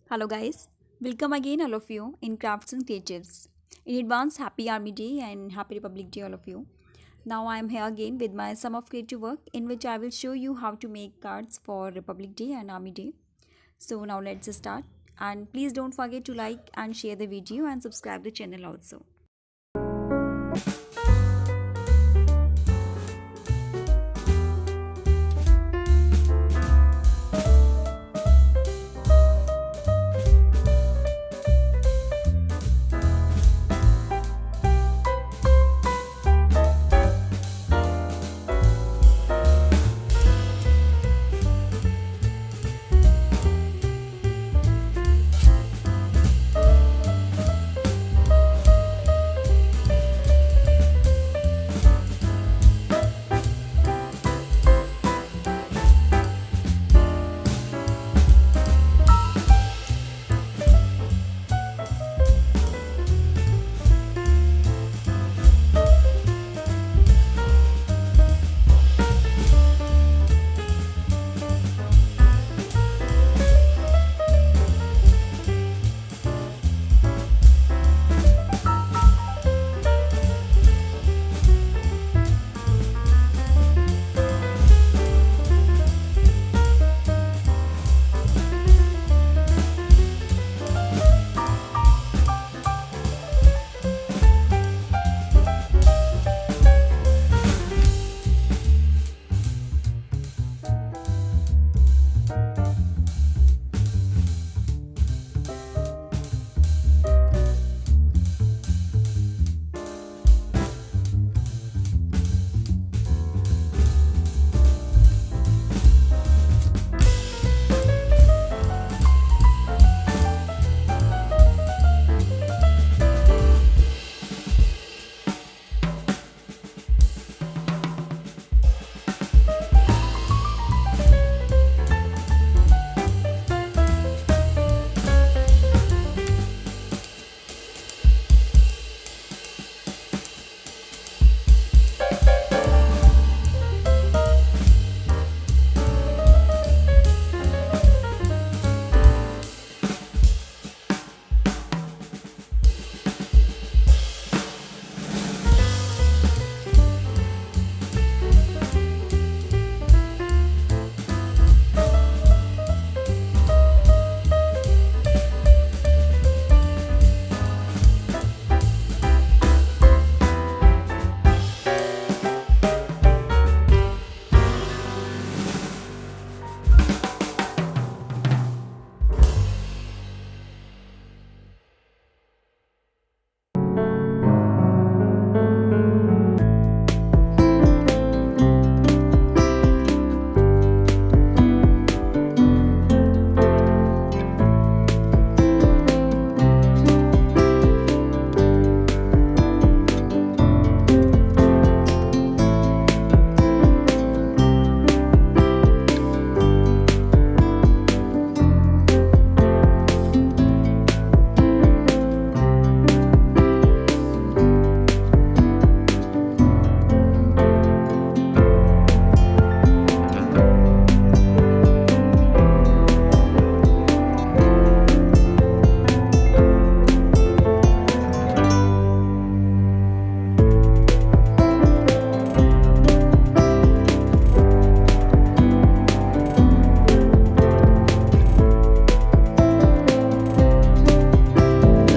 Hello guys, welcome again all of you in Crafts and Creatives. In advance, happy Army Day and happy Republic Day all of you. Now I am here again with my sum of creative work in which I will show you how to make cards for Republic Day and Army Day. So now let's start and please don't forget to like and share the video and subscribe the channel also.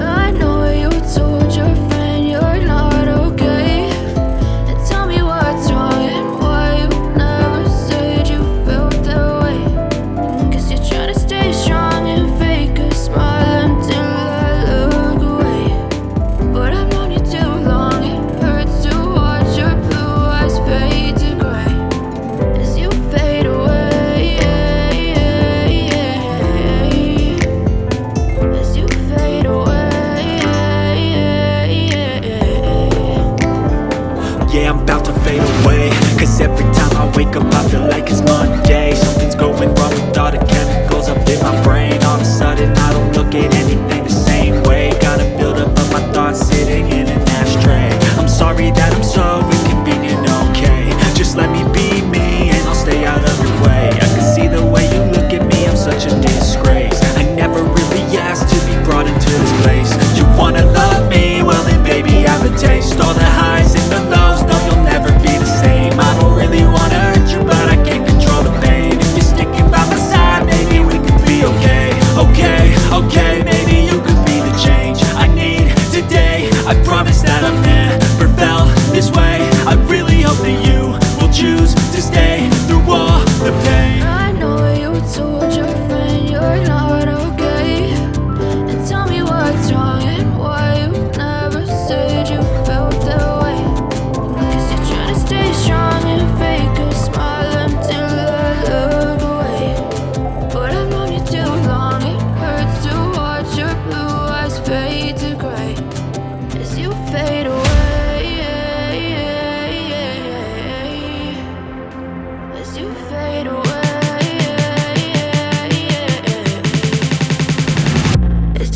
I know you told your friend you're not okay. And tell me what's wrong and why you never said you felt that way. Guess you're trying to stay strong and fake a smile until I look away. But I've known you too long, it hurts to watch your blue eyes fade to gray as you fade away. As you fade away. Yeah, I'm about to fade away. Cause every time I wake up I feel like it's Monday. Something's going wrong with all the chemicals up in my brain. All of a sudden I don't look at anything the same way. Got a buildup of my thoughts sitting in an ashtray. I'm sorry that I'm so inconvenient, okay. Just let me be me and I'll stay out of your way. I can see the way you look at me, I'm such a disgrace. I never really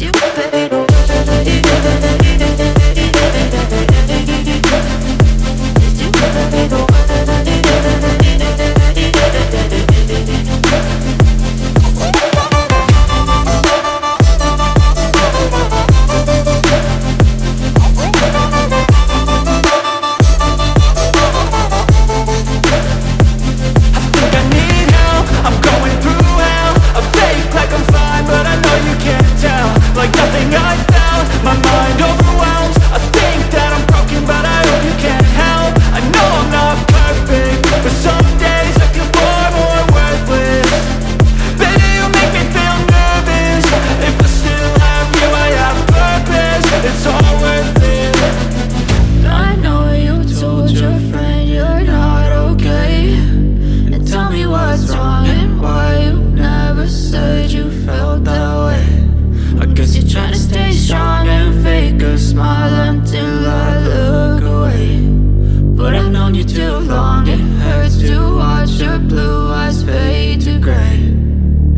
you fade away.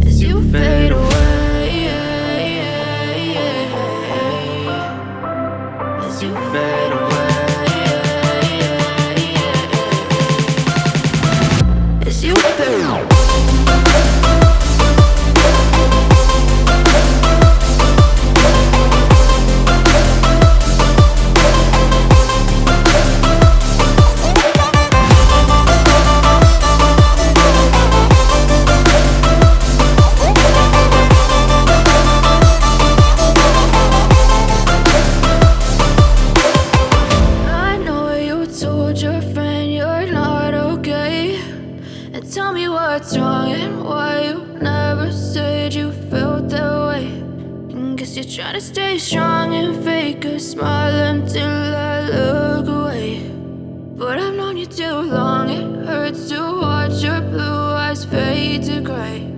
As you fade away. Tell me what's wrong and why you never said you felt that way. Guess you're trying to stay strong and fake a smile until I look away. But I've known you too long, it hurts to watch your blue eyes fade to gray.